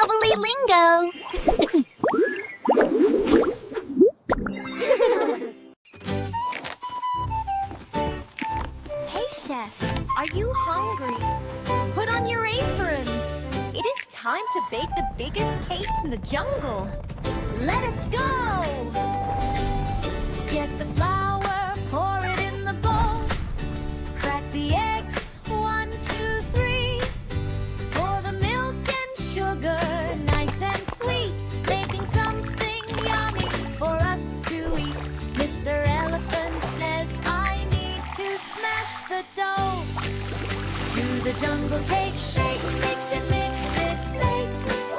BubbliLingo. Hey, chefs, are you hungry? Put on your aprons. It is time to bake the biggest cakes in the jungle. Let us go! Get the flour, pour it in the bowl. Crack the eggs, 1, 2, 3. Pour the milk and sugar, nice and sweet. Making something yummy for us to eat. Mr. Elephant says I need to smash the dough. Do the jungle cake shake, mix it, bake.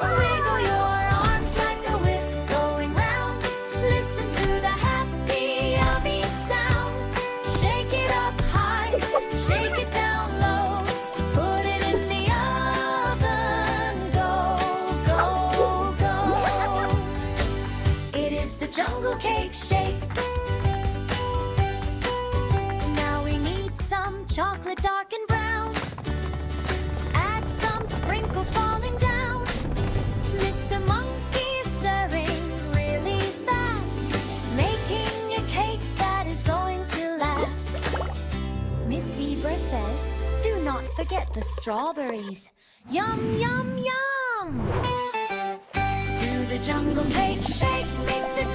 Wiggle your arms like a whisk going round. Listen to the happy, yummy sound. Shake it up high, shake it down low. Put it in the oven. Go, go, go. It is the jungle cake shake. Now we need some chocolate dark and brown. Add some sprinkles falling down. Mr. Monkey is stirring really fast, making a cake that is going to last. Miss Zebra says, do not forget the strawberries. Yum, yum, yum! Do the jungle cake shake, mix it,